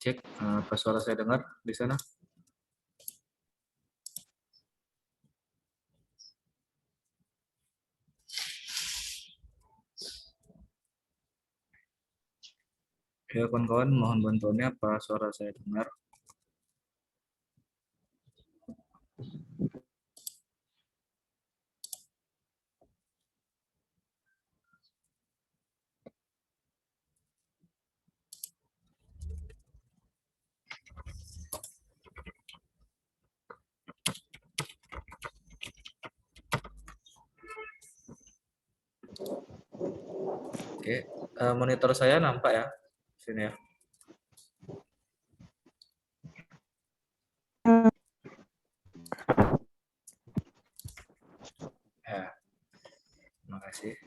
Cek apa suara saya dengar di sana? Ya kawan-kawan, mohon bantuannya apa suara saya dengar? Oke, monitor saya nampak ya, sini ya. Ya, terima kasih.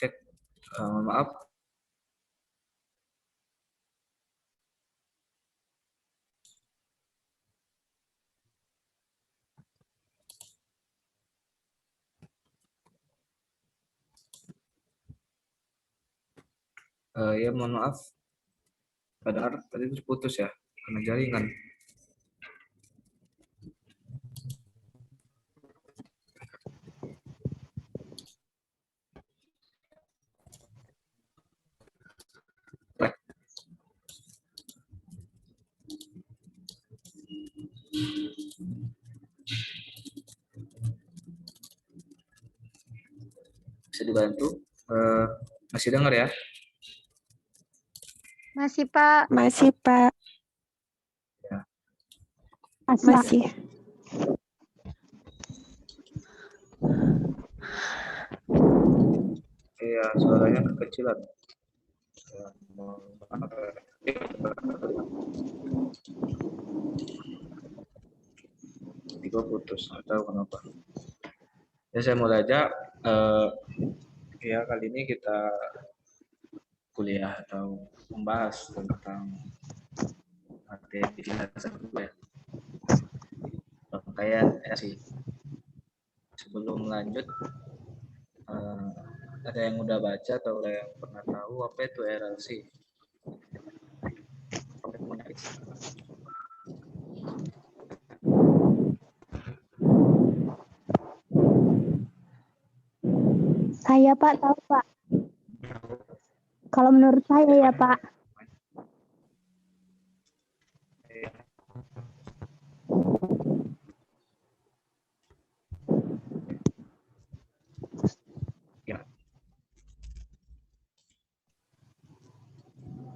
Cek, maaf. Ya mohon maaf, padahal tadi terputus ya, karena jaringan. Bisa dibantu? Masih dengar ya? Masih, Pak. Masih, Pak. Ya. Masih. Iya, suaranya kekecilan. Ya, mohon maaf. Tiba putus, nggak tahu kenapa. Ya saya mulai aja. Ya kali ini kita kuliah atau membahas tentang materi ya, rangkaian sih. Sebelum lanjut, ada yang udah baca atau ada yang pernah tahu apa itu RLC? Saya, Pak, tahu, Pak. Kalau menurut saya ya, Pak. Ya.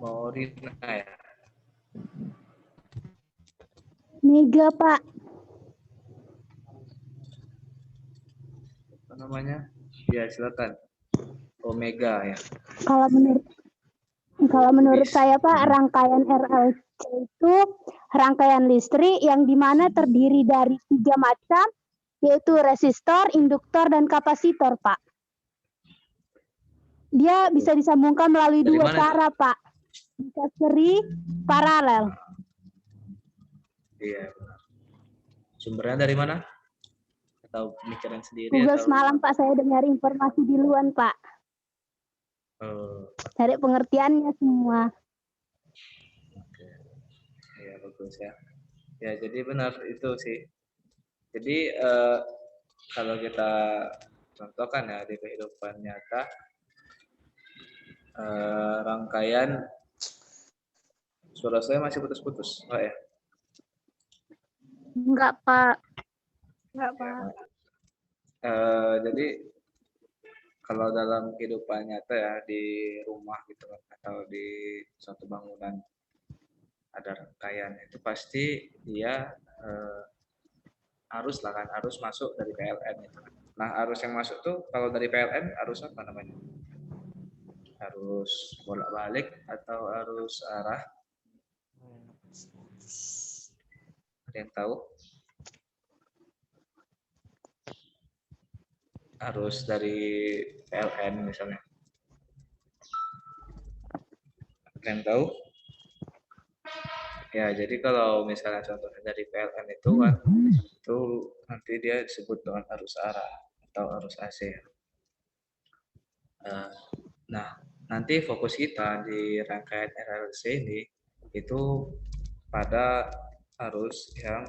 Maurina ya. Mega, Pak. Apa namanya? Ya silakan. Omega ya. Kalau menurut saya, Pak, rangkaian RLC itu rangkaian listrik yang dimana terdiri dari 3 macam, yaitu resistor, induktor, dan kapasitor, Pak. Dia bisa disambungkan melalui Dari dua mana cara, itu? Pak. Bisa seri, paralel. Iya benar. Sumbernya dari mana? Atau pemikiran sendiri Google atau semalam, Pak, saya dengar informasi di luar, Pak. Cari pengertiannya semua. Oke. Ya bagus ya. Ya jadi benar itu sih. Jadi kalau kita contohkan ya di kehidupan nyata, rangkaian suara saya masih putus-putus, oh ya. Enggak, Pak. Enggak, Pak. Jadi kalau dalam kehidupan nyata ya di rumah gitu atau di suatu bangunan ada rangkaian itu pasti dia arus lah kan, arus masuk dari PLN itu. Nah arus yang masuk tuh kalau dari PLN arus apa namanya? Arus bolak-balik atau arus arah? Ada yang tahu? Arus dari PLN misalnya. Kalian tahu? Ya, jadi kalau misalnya contohnya dari PLN itu kan, itu nanti dia disebut dengan arus arah atau arus AC. Nah, nanti fokus kita di rangkaian RLC ini itu pada arus yang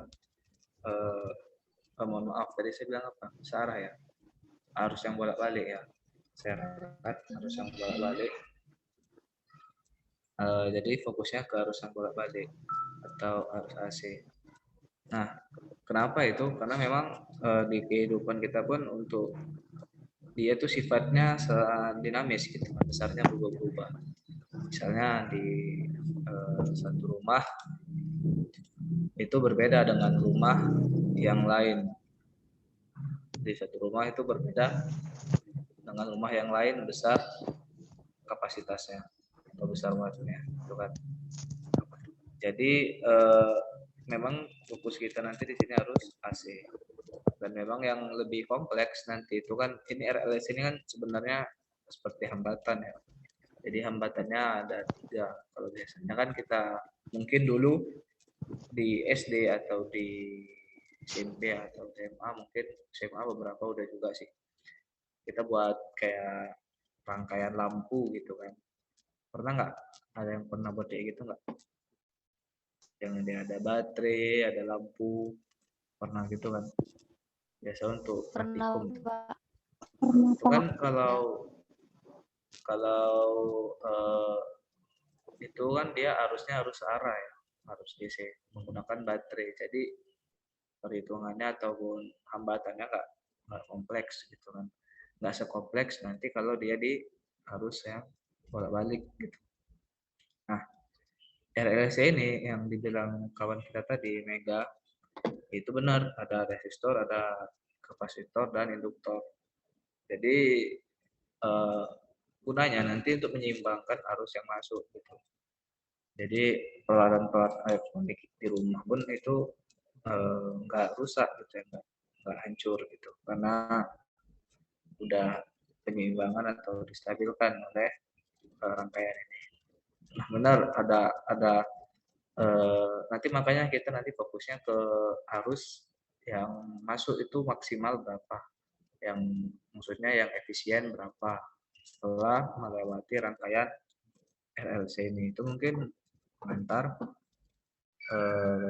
mohon maaf tadi saya bilang apa? Searah ya. Arus yang bolak-balik ya. Saya rangkat arus yang bolak-balik. Jadi fokusnya ke arus yang bolak-balik atau arus AC. Nah, kenapa itu? Karena memang di kehidupan kita pun untuk dia itu sifatnya dinamis gitu, besarnya berubah-ubah. Misalnya di satu rumah itu berbeda dengan rumah yang lain. Di satu rumah itu berbeda dengan rumah yang lain besar kapasitasnya atau besar muatnya, gitu kan. Jadi memang fokus kita nanti di sini harus AC. Dan memang yang lebih kompleks nanti itu kan ini RLS ini kan sebenarnya seperti hambatan ya. Jadi hambatannya ada 3. Kalau biasanya kan kita mungkin dulu di SD atau di SMP atau SMA, mungkin SMA beberapa udah juga sih. Kita buat kayak rangkaian lampu gitu kan. Pernah nggak? Ada yang pernah buat kayak gitu nggak? Yang dia ada baterai, ada lampu, pernah gitu kan? Biasa untuk praktikum. Itu kan kalau itu kan dia harus arah ya, harus DC menggunakan baterai. Jadi perhitungannya ataupun hambatannya nggak kompleks gitu kan, nggak sekompleks nanti kalau dia di arus yang bolak-balik gitu. Nah, RLC ini yang dibilang kawan kita tadi mega itu benar, ada resistor, ada kapasitor dan induktor. Jadi gunanya nanti untuk menyeimbangkan arus yang masuk gitu. Jadi peralatan-peralatan elektronik di rumah pun itu nggak rusak gitu ya, nggak hancur gitu, karena udah penyeimbangan atau distabilkan oleh rangkaian ini. Nah benar ada nanti makanya kita nanti fokusnya ke arus yang masuk itu maksimal berapa, yang maksudnya yang efisien berapa setelah melewati rangkaian RLC ini. Itu mungkin komentar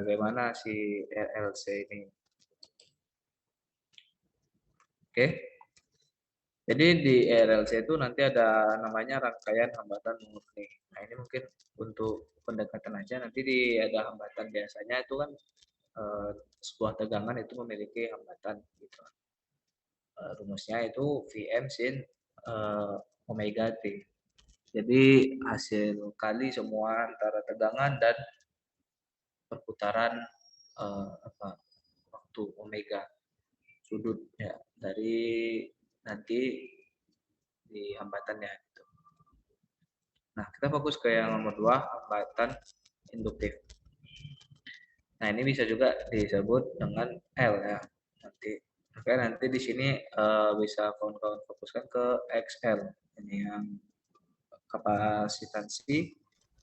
bagaimana si RLC ini. Oke. Jadi di RLC itu nanti ada namanya rangkaian hambatan murni. Nah ini mungkin untuk pendekatan aja, nanti ada hambatan biasanya itu kan sebuah tegangan itu memiliki hambatan gitu. Rumusnya itu Vm sin omega T. Jadi hasil kali semua antara tegangan dan perputaran waktu omega sudut ya dari nanti di hambatannya gitu. Nah, kita fokus ke yang nomor 2, hambatan induktif. Nah, ini bisa juga disebut dengan L ya. Nanti di sini bisa kawan-kawan fokuskan ke XL. Ini yang kapasitansi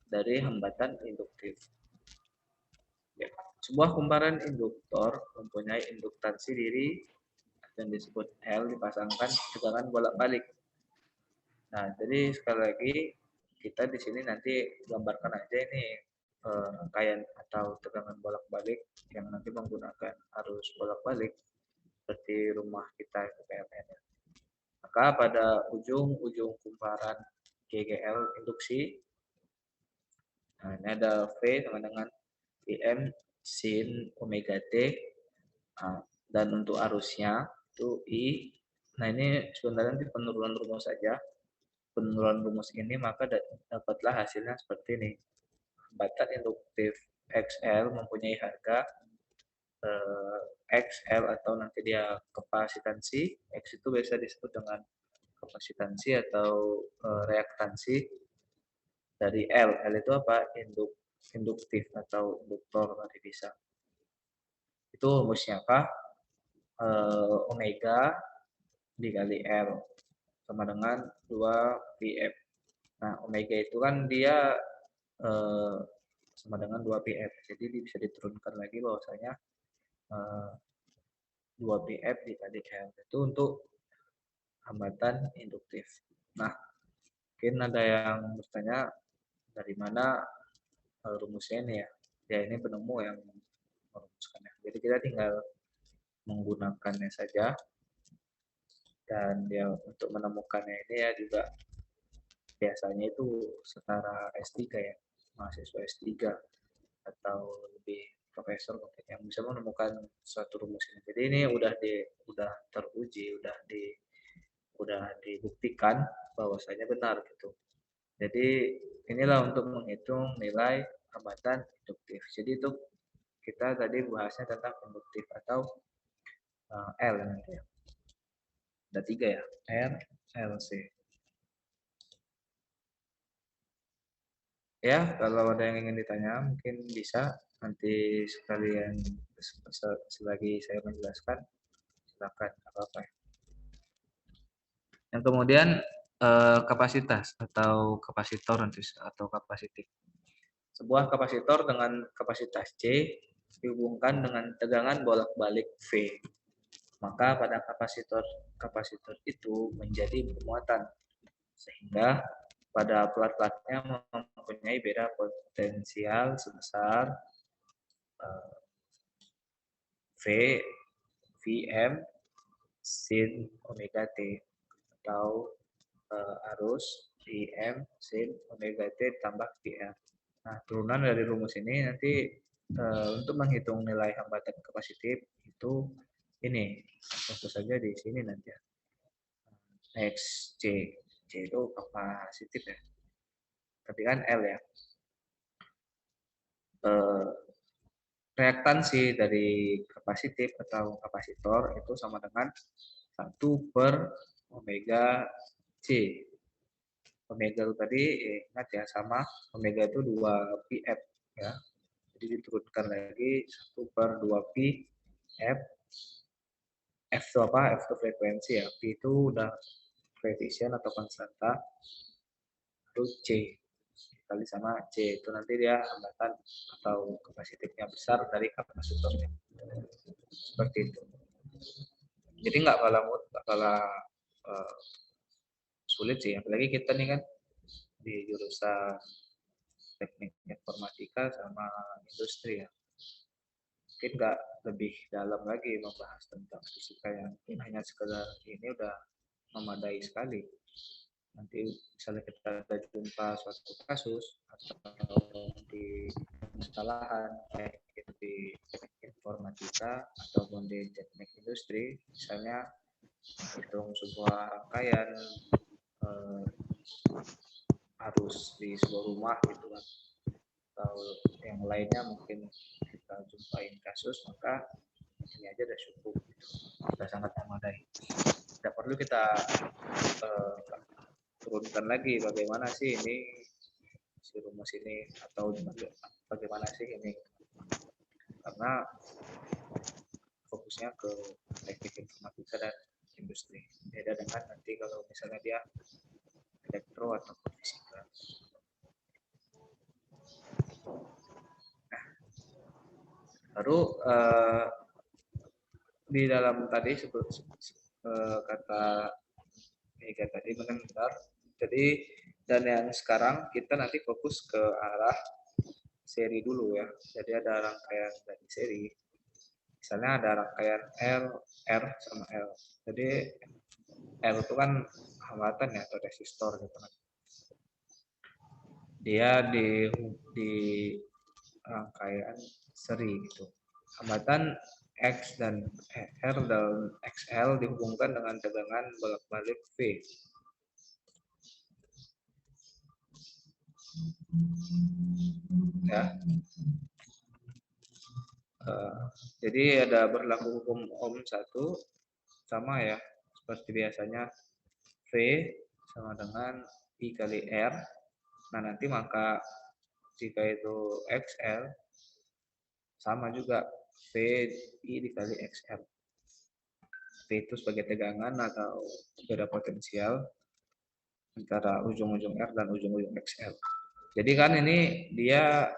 dari hambatan induktif. Ya. Sebuah kumparan induktor mempunyai induktansi diri yang disebut L dipasangkan tegangan bolak-balik. Nah, jadi sekali lagi kita di sini nanti gambarkan aja ini rangkaian atau tegangan bolak-balik yang nanti menggunakan arus bolak-balik seperti rumah kita itu PLN. Maka pada ujung kumparan GGL induksi, nah ini ada V sama dengan Im sin omega T, nah, dan untuk arusnya itu I. Nah ini sebenarnya nanti penurunan rumus saja. Penurunan rumus ini maka dapatlah hasilnya seperti ini. Hambatan induktif XL mempunyai harga XL atau nanti dia kapasitansi. X itu biasa disebut dengan kapasitansi atau reaktansi dari L. L itu apa? Induktif atau induktor tadi bisa. Itu rumusnya apa? Omega dikali L sama dengan 2 Vm. Nah, omega itu kan dia eh, sama dengan 2πf. Jadi bisa diturunkan lagi bahwasanya 2πf dikali L itu untuk hambatan induktif. Nah, mungkin ada yang bertanya dari mana rumusnya ini ya. Ya ini penemu yang merumuskannya. Jadi kita tinggal menggunakannya saja, dan ya untuk menemukannya ini ya juga biasanya itu setara S3 ya, mahasiswa S3 atau lebih profesor mungkin yang bisa menemukan suatu rumus ini. Jadi ini udah teruji, udah dibuktikan bahwasanya benar gitu. Jadi inilah untuk menghitung nilai hambatan induktif. Jadi itu kita tadi bahasnya tentang induktif atau L nanti ya. Ada 3 ya, R, L, C. Ya, kalau ada yang ingin ditanya mungkin bisa nanti sekalian selagi saya menjelaskan, silakan apa-apa. Yang kemudian kapasitas atau kapasitor nanti atau kapasitif. Sebuah kapasitor dengan kapasitas C dihubungkan dengan tegangan bolak-balik V. Maka pada kapasitor itu menjadi bermuatan sehingga pada plat-platnya mempunyai beda potensial sebesar V, Vm, sin omega T atau arus Vm sin omega T tambah Vr. Nah, turunan dari rumus ini nanti untuk menghitung nilai hambatan kapasitif itu ini tentu saja di sini nanti ya. X, C itu kapasitif ya. Tapi kan L ya. Reaktansi dari kapasitif atau kapasitor itu sama dengan 1/omega C. Omega itu tadi ingat ya, sama omega itu 2πf ya. Jadi diturunkan lagi 1/2πf. F itu apa? F itu frekuensi ya. P itu udah koefisien atau konstanta. Lalu C kali sama C itu nanti dia hambatan atau kapasitifnya besar dari kapasitornya. Seperti itu. Jadi nggak kalah sulit sih, apalagi kita nih kan di jurusan teknik informatika sama industri ya. Mungkin nggak lebih dalam lagi membahas tentang fisika yang hanya sekedar ini udah memadai sekali. Nanti misalnya kita ada jumpa suatu kasus atau di kesalahan kayak di informatika ataupun di teknik industri, misalnya hitung sebuah rangkaian arus di sebuah rumah gitu kan, atau yang lainnya mungkin kita jumpain kasus, maka ini aja udah cukup gitu. Sudah sangat memadai. Tidak perlu kita turunkan lagi bagaimana sih ini si rumus ini atau bagaimana sih ini, karena fokusnya ke teknik informatika dan industri. Beda dengan nanti kalau misalnya dia elektro atau fisika. Nah, baru di dalam tadi kata Mega tadi benar. Jadi dan yang sekarang kita nanti fokus ke arah seri dulu ya. Jadi ada rangkaian dari seri. Misalnya ada rangkaian L, R sama L. Jadi L itu kan hambatan ya atau resistor gitu kan. Dia di rangkaian seri gitu. Hambatan X dan R dan XL dihubungkan dengan tegangan bolak-balik V. Ya. Jadi ada berlaku hukum Ohm 1 sama ya, seperti biasanya V sama dengan I kali R. Nah nanti maka jika itu XL sama juga V I dikali XL. V itu sebagai tegangan atau beda potensial antara ujung-ujung R dan ujung-ujung XL. Jadi kan ini dia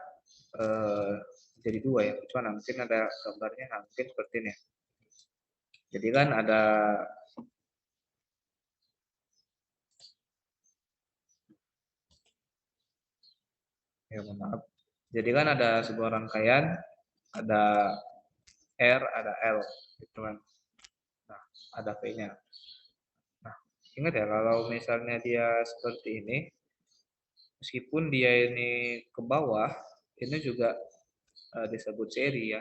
jadi dua ya, cuma mungkin ada gambarnya, mungkin seperti ini. Jadi kan ada ya maaf. Jadi kan ada sebuah rangkaian, ada R, ada L, gitu kan. Nah, ada V-nya. Nah, ingat ya kalau misalnya dia seperti ini, meskipun dia ini ke bawah, ini juga disebut seri ya.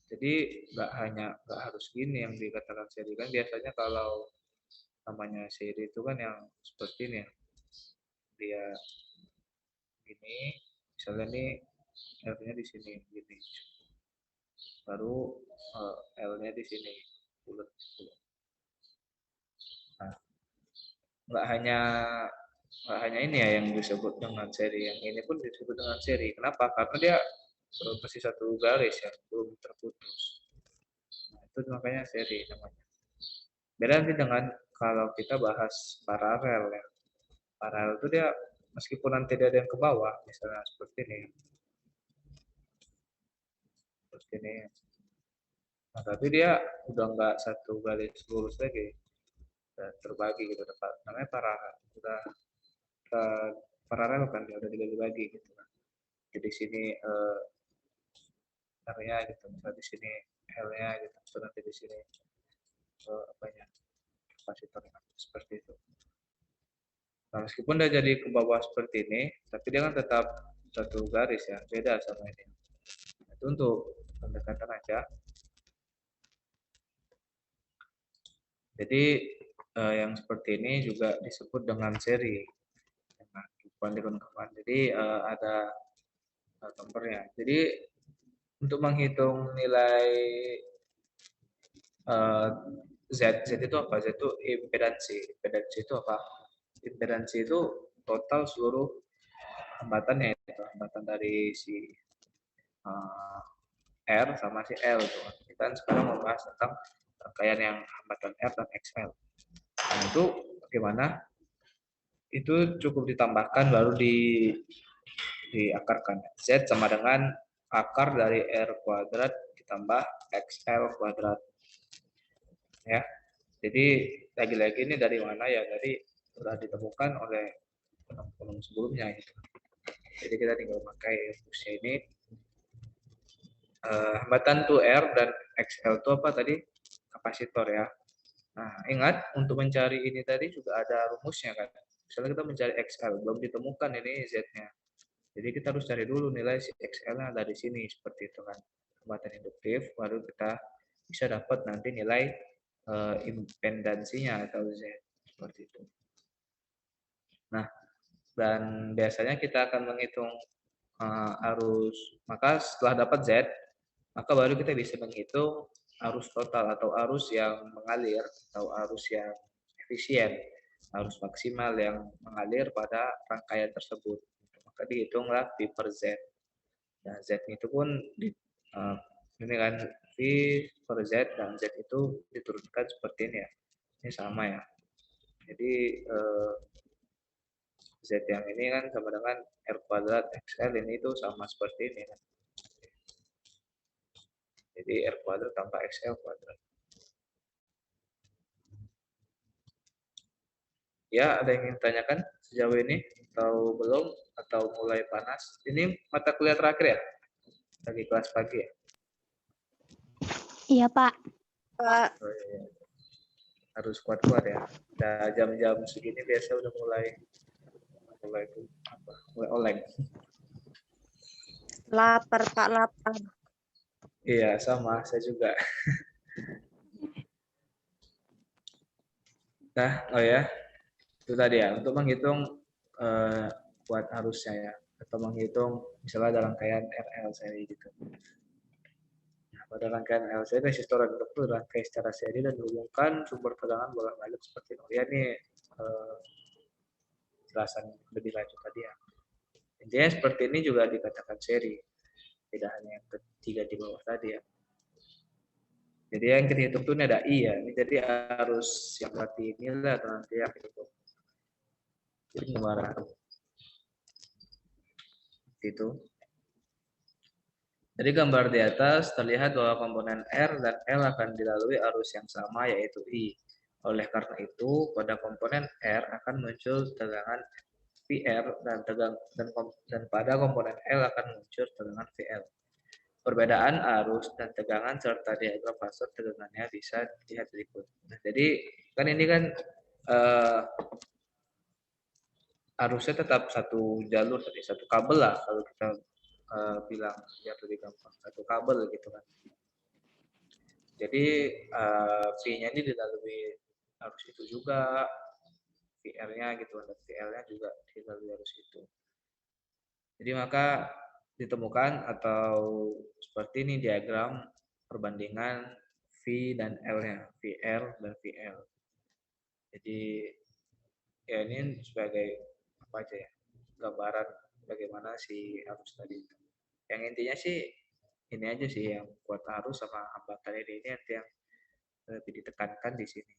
Jadi nggak harus gini yang dikatakan seri kan, biasanya kalau namanya seri itu kan yang seperti ini ya. Dia gini, misalnya ini L-nya di sini gini. Baru L-nya di sini bulat. Nah, nggak hanya ini ya yang disebut dengan seri, yang ini pun disebut dengan seri. Kenapa? Karena dia masih satu garis ya, belum terputus. Nah, itu makanya seri namanya. Beda nanti dengan kalau kita bahas paralel ya. Paralel itu dia meskipun nanti dia ada yang ke bawah, misalnya seperti ini. Seperti ini. Nah, tapi dia udah nggak satu garis lurus lagi. Udah terbagi gitu. Namanya paralel. Udah paralel kan, dia udah dibagi-bagi gitu kan. Jadi sini R-nya gitu, misalnya di sini L-nya gitu, misalnya nanti di sini apanya kapasitornya seperti itu. Nah, meskipun dia jadi ke bawah seperti ini, tapi dia kan tetap satu garis ya, beda sama ini. Itu untuk pendekatan aja. Jadi yang seperti ini juga disebut dengan seri. Nah, jadi ada nomornya. Jadi untuk menghitung nilai Z itu apa? Z itu impedansi. Impedansi itu apa? Impedansi itu total seluruh hambatannya, itu hambatan dari si R sama si L itu. Kita sekarang membahas tentang rangkaian yang hambatan R dan XL. Nah, itu bagaimana? Itu cukup ditambahkan baru diakarkan. Z sama dengan akar dari R kuadrat ditambah XL kuadrat. Ya. Jadi lagi-lagi ini dari mana ya? Dari sudah ditemukan oleh penemu sebelumnya gitu. Jadi kita tinggal pakai rumusnya ini. Hambatan tuh R dan XL itu apa tadi? Kapasitor ya. Nah, ingat untuk mencari ini tadi juga ada rumusnya kan. Misalnya kita mencari XL, belum ditemukan ini Z-nya. Jadi kita harus cari dulu nilai si XL-nya ada di sini seperti itu kan. Hambatan induktif, baru kita bisa dapat nanti nilai impedansinya atau Z seperti itu. Nah, dan biasanya kita akan menghitung arus, maka setelah dapat Z, maka baru kita bisa menghitung arus total atau arus yang mengalir atau arus yang efisien, arus maksimal yang mengalir pada rangkaian tersebut. Maka dihitunglah V per Z. Nah, Z itu pun ini kan V per Z dan Z itu diturunkan seperti ini ya. Ini sama ya. Jadi Z yang ini kan sama dengan R kuadrat XL, ini itu sama seperti ini kan. Jadi R kuadrat tambah XL kuadrat. Ya, ada yang ingin tanyakan sejauh ini atau belum, atau mulai panas? Ini mata kuliah terakhir ya? Lagi kelas pagi ya? Iya, Pak. Pak. Oh, iya. Harus kuat-kuat ya. Udah jam-jam segini biasa udah mulai oleng. Lapar, Pak, lapar. Iya, sama, saya juga. Nah, oh ya, itu tadi ya, untuk menghitung kuat arusnya ya, atau menghitung misalnya ada rangkaian RL seri gitu. Nah, pada rangkaian RL seri, resistor dan induktor rangkai secara seri dan dihubungkan sumber tegangan bolak-balik seperti itu. Ya, ini jelasan lebih lanjut tadi ya. Intinya seperti ini juga dikatakan seri, tidak hanya yang ketiga di bawah tadi ya. Jadi yang kita hitung tuh ada I ya. Ini jadi harus yang berarti inilah atau nanti ya gitu. Jadi gimana? Itu. Dari gambar di atas terlihat bahwa komponen R dan L akan dilalui arus yang sama yaitu I. Oleh karena itu, pada komponen R akan muncul tegangan VR dan pada komponen L akan muncul tegangan VL. Perbedaan arus dan tegangan serta diagram fase tegangannya bisa dilihat berikut. Nah, jadi kan ini kan arusnya tetap satu jalur tadi, satu kabel lah kalau kita bilang biar lebih gampang, satu kabel gitu kan. Jadi V-nya ini dilalui arus itu juga, VR-nya gitu, dan VL-nya juga dilalui arus itu. Jadi maka ditemukan atau seperti ini diagram perbandingan V dan L-nya, VR dan VL. Jadi ya ini sebagai apa aja ya, gambaran bagaimana si arus tadi. Yang intinya sih ini aja sih yang buat arus sama hambatan ini yang lebih ditekankan di sini.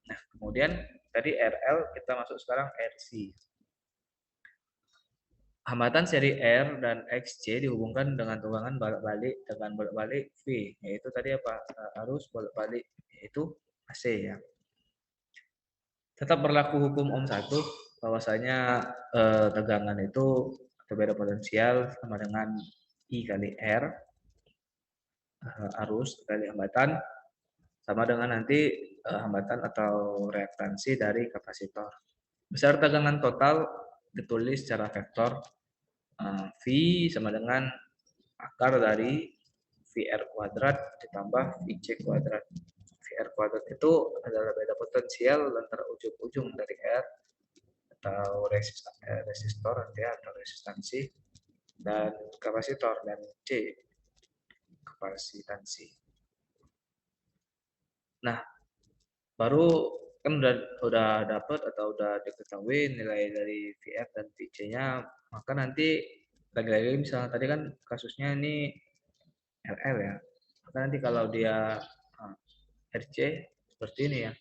Nah, kemudian tadi RL, kita masuk sekarang RC. Hambatan seri R dan XC dihubungkan dengan tegangan bolak-balik dengan bolak-balik V, yaitu tadi apa? Arus bolak-balik, yaitu AC ya. Tetap berlaku hukum Ohm 1, bahwasanya tegangan itu berbeda potensial sama dengan I kali R, arus kali hambatan, sama dengan nanti hambatan atau reaktansi dari kapasitor. Besar tegangan total ditulis secara vektor V sama dengan akar dari VR kuadrat ditambah VC kuadrat. VR kuadrat itu adalah beda potensial antara ujung-ujung dari R atau resistor atau resistansi dan kapasitor, dan C kapasitansi. Nah, baru kan udah dapat atau udah diketahui nilai dari VF dan VC-nya, maka nanti lagi-lagi misalnya tadi kan kasusnya ini RL ya, maka nanti kalau dia RC seperti ini ya,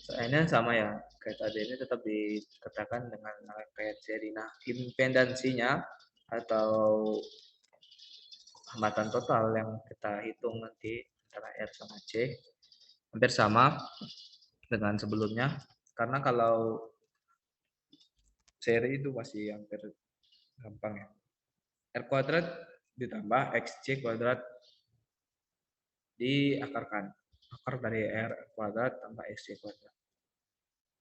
soalnya sama ya kayak tadi, ini tetap dikatakan dengan rangkaian seri. Nah, impedansinya atau hambatan total yang kita hitung nanti antara R sama C hampir sama dengan sebelumnya, karena kalau seri itu masih hampir gampang ya. R kuadrat ditambah XC kuadrat diakarkan. Akar dari R kuadrat tambah XC kuadrat.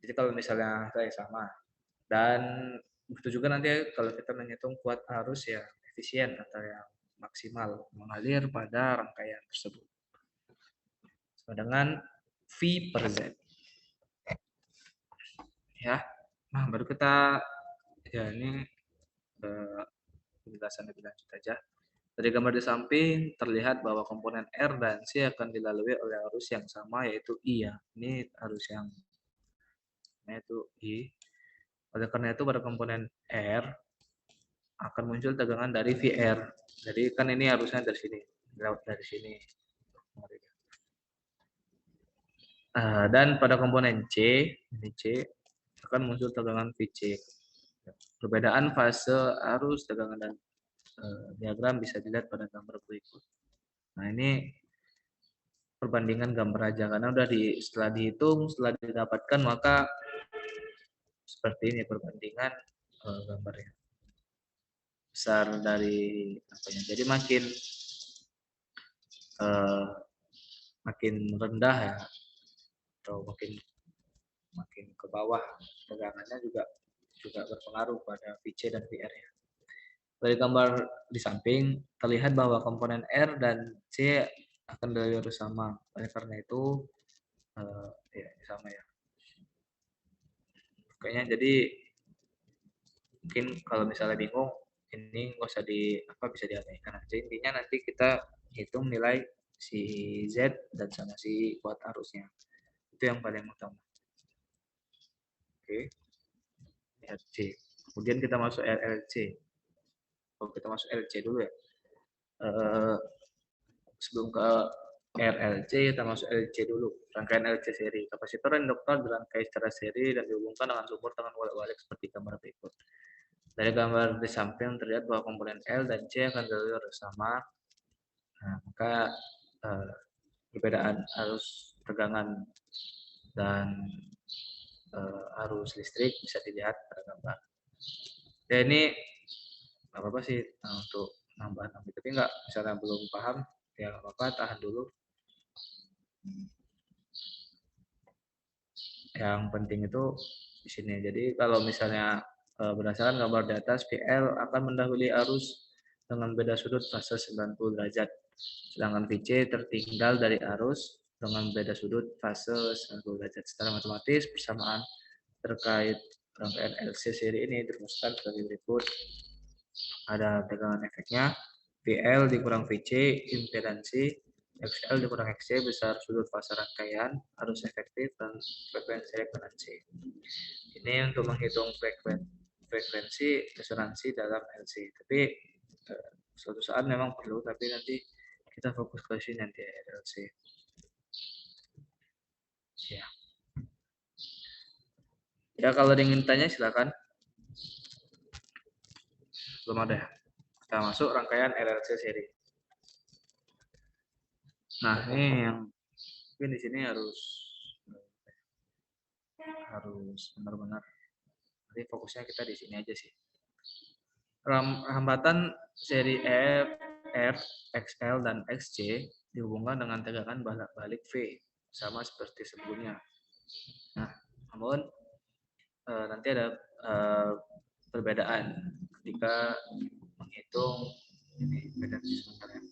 Jadi kalau misalnya saya sama. Dan begitu juga nanti kalau kita menghitung kuat arus ya efisien atau yang maksimal mengalir pada rangkaian tersebut. Sama dengan V per Z. Ya, nah baru kita ya ini penjelasan lebih lanjut aja. Dari gambar di samping terlihat bahwa komponen R dan C akan dilalui oleh arus yang sama yaitu I ya. Ini arus yang yaitu I. Oleh karena itu pada komponen R akan muncul tegangan dari VR. Jadi kan ini arusnya dari sini, lewat dari sini. Dan pada komponen C, ini C, akan muncul tegangan VC. Perbedaan fase arus, tegangan, dan diagram bisa dilihat pada gambar berikut. Nah, ini perbandingan gambar aja, karena udah setelah dihitung, setelah didapatkan, maka seperti ini perbandingan gambarnya. Besar dari apanya. Jadi makin rendah ya, atau makin ke bawah tegangannya juga berpengaruh pada VC dan VR ya. Dari gambar di samping terlihat bahwa komponen R dan C akan dilalui sama. Oleh karena itu ya sama ya. Kayaknya jadi mungkin kalau misalnya bingung ini nggak usah bisa diabaikan aja. Intinya nanti kita hitung nilai si Z dan sama si kuat arusnya. Itu yang paling utama. Oke. RC. Kemudian kita masuk RLC. Kalau kita masuk RC dulu ya. Sebelum ke RLC, kita masuk LC dulu. Rangkaian LC seri. Kapasitor induktor dirangkai secara seri dan dihubungkan dengan sumber dengan bolak-balik seperti gambar berikut. Dari gambar di samping terlihat bahwa komponen L dan C akan jalur bersama. Nah, maka perbedaan arus tegangan dan arus listrik bisa dilihat pada gambar. Ya ini nggak apa-apa sih untuk nambah, tapi nggak, misalnya belum paham ya nggak apa-apa, tahan dulu. Yang penting itu di sini. Jadi kalau misalnya berdasarkan gambar di atas, VL akan mendahului arus dengan beda sudut fase 90 derajat. Sedangkan VC tertinggal dari arus dengan beda sudut fase 90 derajat. Secara matematis, persamaan terkait rangkaian LC seri ini dirumuskan sebagai berikut. Ada tegangan efeknya, VL dikurang VC, impedansi, XL dikurang XC besar sudut fase rangkaian, arus efektif, dan frekuensi resonansi. Ini untuk menghitung frekuensi resonansi dalam LC. Tapi suatu saat memang perlu, tapi nanti kita fokus ke sini nanti LC. Ya. Ya kalau ingin tanya silakan. Belum ada. Kita masuk rangkaian RLC seri. Nah, ini yang mungkin di sini harus benar-benar. Jadi fokusnya kita di sini aja sih. Hambatan seri F, R, XL, dan XC dihubungkan dengan tegangan balik V, sama seperti sebelumnya. Nah, namun nanti ada perbedaan ketika menghitung ini beda sebentar ya.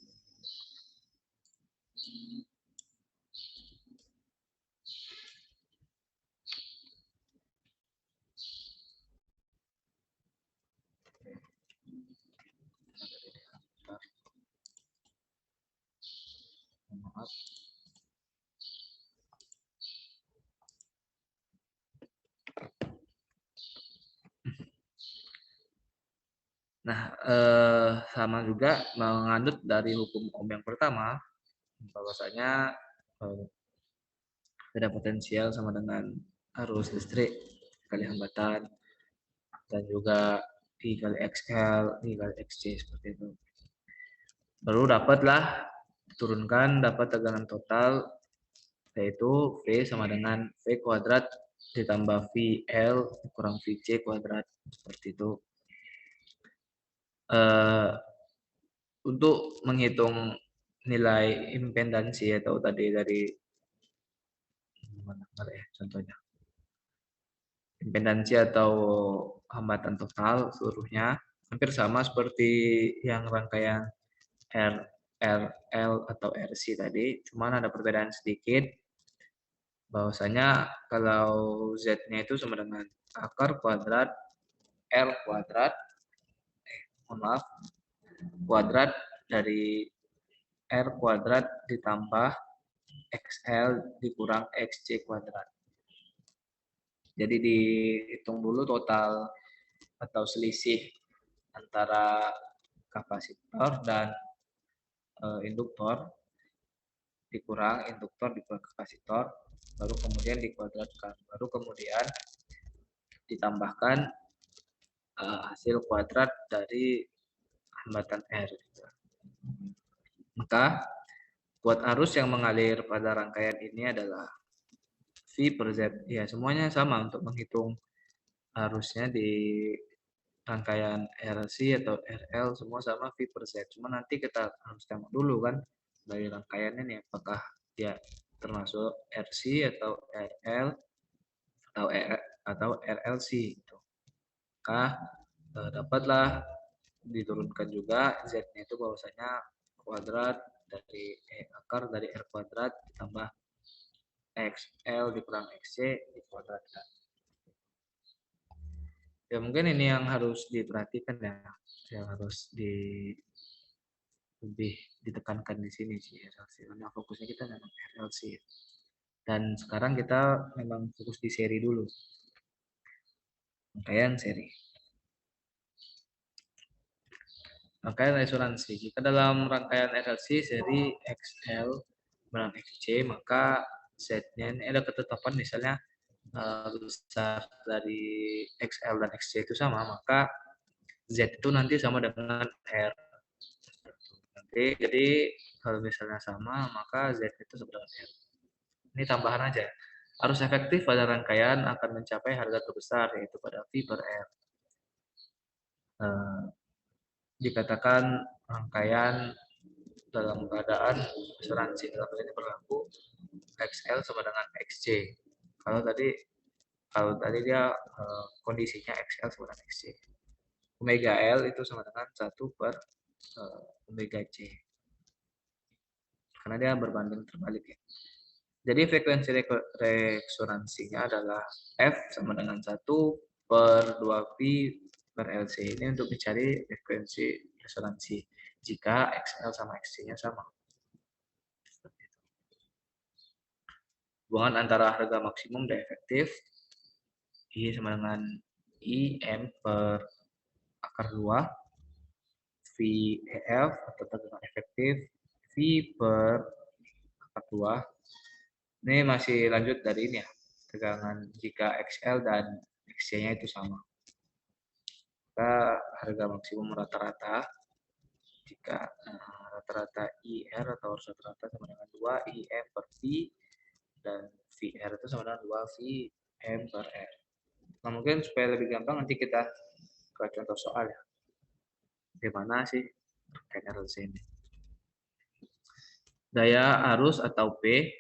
Maaf. Nah, sama juga menganut dari hukum Ohm yang pertama, bahwasanya beda potensial sama dengan arus listrik kali hambatan, dan juga I kali XL, I kali XC seperti itu. Baru dapatlah turunkan dapat tegangan total, yaitu V sama dengan V kuadrat ditambah VL kurang VC kuadrat, seperti itu. Untuk menghitung nilai impedansi atau tadi dari mana ya contohnya, impedansi atau hambatan total seluruhnya hampir sama seperti yang rangkaian RL atau RC tadi, cuman ada perbedaan sedikit, bahwasanya kalau Z-nya itu sama dengan akar kuadrat R kuadrat, kuadrat dari R kuadrat ditambah XL dikurang XC kuadrat. Jadi dihitung dulu total atau selisih antara kapasitor dan induktor, dikurang induktor dikurang kapasitor, baru kemudian dikuadratkan, baru kemudian ditambahkan hasil kuadrat dari hambatan R. Maka buat arus yang mengalir pada rangkaian ini adalah V per Z. Ya, semuanya sama untuk menghitung arusnya di rangkaian RC atau RL, semua sama V per Z. Cuma nanti kita harus tengok dulu kan dari rangkaiannya nih, apakah dia termasuk RC atau RL atau RLC. Gitu. Maka dapatlah diturunkan juga Z-nya itu bahwasanya kuadrat dari akar dari R kuadrat ditambah XL dikurang XC dikuadratkan. Ya mungkin ini yang harus diperhatikan ya, yang harus lebih ditekankan di sini sih RLC, karena fokusnya kita memang RLC. Dan sekarang kita memang fokus di seri dulu, rangkaian seri. Rangkaian resonansi. Jika dalam rangkaian RLC seri XL dengan XC, maka Z-nya ini ada ketetapan misalnya besar dari XL dan XC itu sama, maka Z itu nanti sama dengan R. Nanti, jadi kalau misalnya sama, maka Z itu sama dengan R. Ini tambahan aja. Arus efektif pada rangkaian akan mencapai harga terbesar, yaitu pada V per R. Dikatakan rangkaian dalam keadaan asuransi, dalam ini berlaku XL sama dengan XC. Kalau tadi dia kondisinya XL sama dengan XC. Omega L itu sama dengan 1 per omega C. Karena dia berbanding terbalik ya. Jadi frekuensi resonansinya adalah F sama dengan 1 per 2V per LC. Ini untuk mencari frekuensi resonansi jika XL sama XC-nya sama. Hubungan antara harga maksimum dan efektif I sama dengan IM per akar 2 VEF atau tegangan efektif V per akar 2. Ini masih lanjut dari ini ya, tegangan jika XL dan XC-nya itu sama. Maka harga maksimum rata-rata jika rata-rata IR atau arus rata-rata sama dengan 2 IM per V dan VR itu sama dengan 2 VM per R. Nah, mungkin supaya lebih gampang nanti kita ke contoh soal ya. Bagaimana sih RLC ini? Daya arus atau P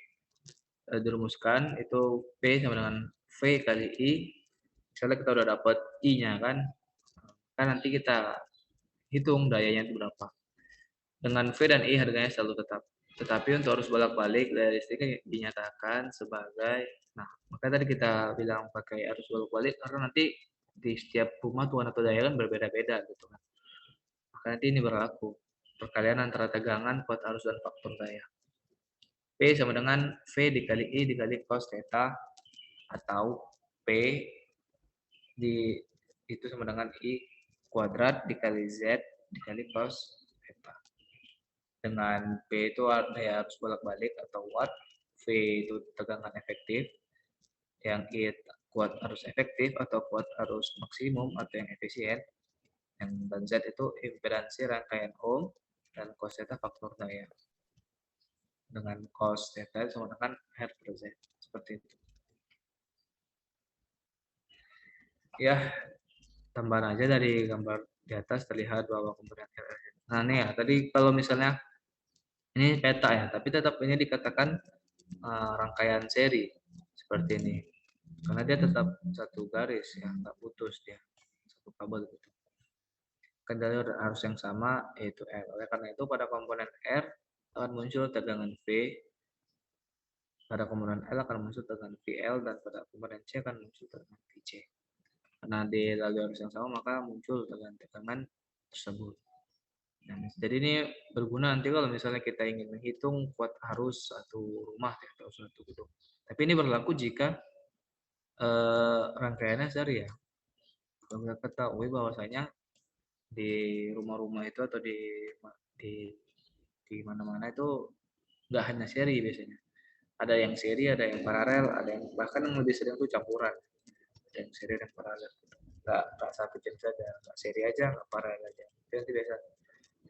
dirumuskan itu P sama dengan V kali I. Misalnya kita udah dapat I-nya kan nanti kita hitung dayanya itu berapa. Dengan V dan I harganya selalu tetap. Tetapi untuk arus bolak-balik daya listrik dinyatakan sebagai, nah maka tadi kita bilang pakai arus bolak-balik karena nanti di setiap rumah tuan atau daya kan berbeda-beda gitu kan. Maka nanti ini berlaku perkalian antara tegangan, kuat arus dan faktor daya. P sama dengan V dikali I dikali cos theta atau P itu sama dengan I kuadrat dikali Z dikali cos theta. Dengan P itu daya arus bolak-balik atau watt, V itu tegangan efektif, yang I kuat arus efektif atau kuat arus maksimum atau yang efisien, dan Z itu impedansi rangkaian ohm, dan cos theta faktor daya. Dengan cos theta sama dengan R per Z. Seperti itu. Ya, tambahan aja dari gambar di atas terlihat bahwa komponen RLC. Nah, ini ya, tadi kalau misalnya ini peta ya, tapi tetap ini dikatakan rangkaian seri seperti ini. Karena dia tetap satu garis ya, nggak putus dia, satu kabel gitu. Kendali arus yang sama yaitu R. Oleh karena itu pada komponen R akan muncul tegangan V, pada komponen L akan muncul tegangan VL, dan pada komponen C akan muncul tegangan VC. Karena dilalui arus yang sama maka muncul tegangan tersebut. Nah, jadi ini berguna nanti kalau misalnya kita ingin menghitung kuat arus satu rumah atau satu gedung. Tapi ini berlaku jika rangkaiannya seri ya. Kalau kita ketahui bahwasanya di rumah-rumah itu atau di mana-mana itu nggak hanya seri biasanya. Ada yang seri, ada yang paralel, ada yang bahkan yang lebih sering itu campuran. Ada yang seri dan paralel. Nggak satu jenis saja, nggak seri aja, nggak paralel aja. Itu nanti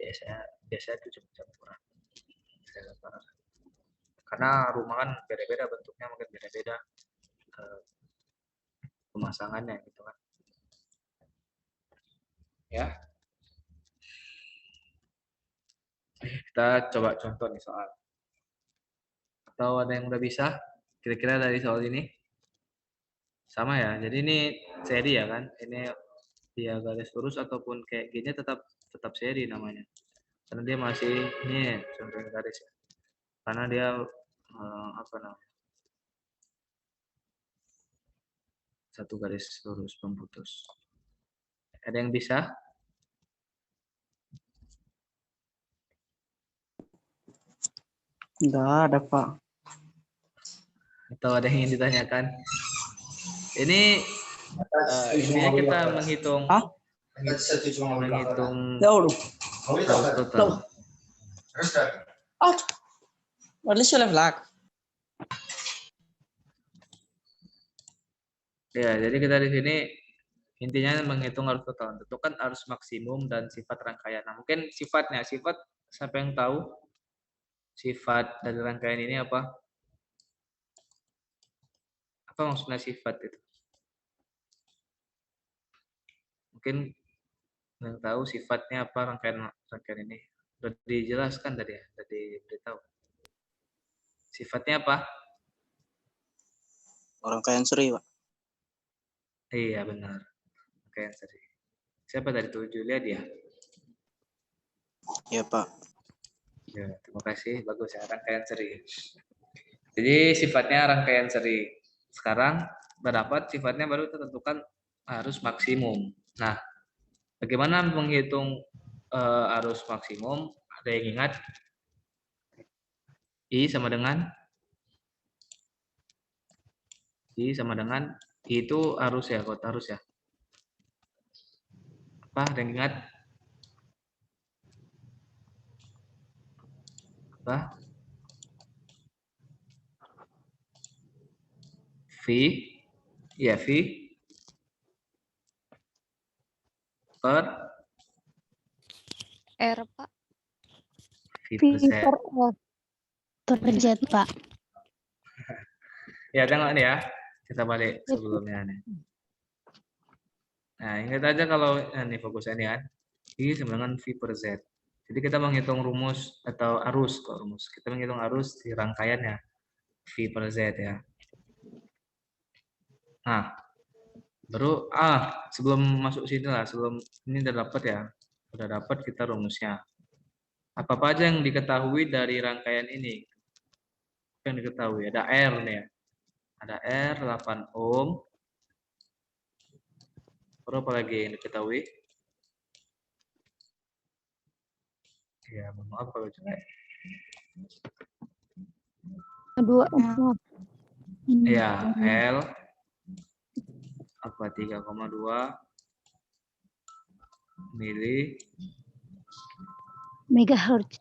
biasanya itu cuma campuran. Karena rumah kan beda-beda bentuknya, mungkin beda-beda pemasangannya gitu kan. Ya. Kita coba contoh nih soal. Atau ada yang udah bisa? Kira-kira dari soal ini? Sama ya. Jadi ini seri ya kan. Ini dia garis lurus ataupun kayak gini tetap seri namanya. Karena dia masih ini contohnya garis ya. Karena dia apa namanya? Satu garis lurus pemutus. Ada yang bisa? Enggak ada, Pak. Atau ada yang ingin ditanyakan? Ini intinya kita menghitung Ya udah. arus total. What is your flag? Ya, jadi kita di sini intinya menghitung arus total. Tentukan arus maksimum dan sifat rangkaian. Nah, mungkin sifat siapa yang tahu sifat dari rangkaian ini apa? Apa maksudnya sifat itu? Mungkin yang tahu sifatnya apa rangkaian ini? Sudah dijelaskan tadi ya, sudah diberitahu. Sifatnya apa? Rangkaian seri, Pak. Iya, benar. Rangkaian seri. Siapa tadi tuh? Julia dia? Ya, Pak. Ya, terima kasih. Bagus ya, rangkaian seri. Jadi sifatnya rangkaian seri. Sekarang berdapat sifatnya baru tentukan arus maksimum. Nah, bagaimana menghitung arus maksimum? Ada yang ingat? I sama dengan I itu arus ya, kota arus ya. Apa? Ada yang ingat? Apa? V, ya V per R, Pak. V V per Z. per Z, Pak. Ya, tengok nih ya. Kita balik sebelumnya nih. Nah, ingat aja kalau ini fokusnya nih kan. I sama dengan V per Z. Jadi kita menghitung rumus atau arus kok rumus. Kita menghitung arus di rangkaiannya V per Z ya. Nah, baru sebelum masuk sini lah, sebelum ini udah dapat ya. Udah dapat kita rumusnya. Apa aja yang diketahui dari rangkaian ini? Yang diketahui ada R nih ya. Ada R 8 ohm. Terus apa lagi yang diketahui? Ya, mohon maaf kalau jelek. Dua. Ya, L apa 3,2 mili megahertz.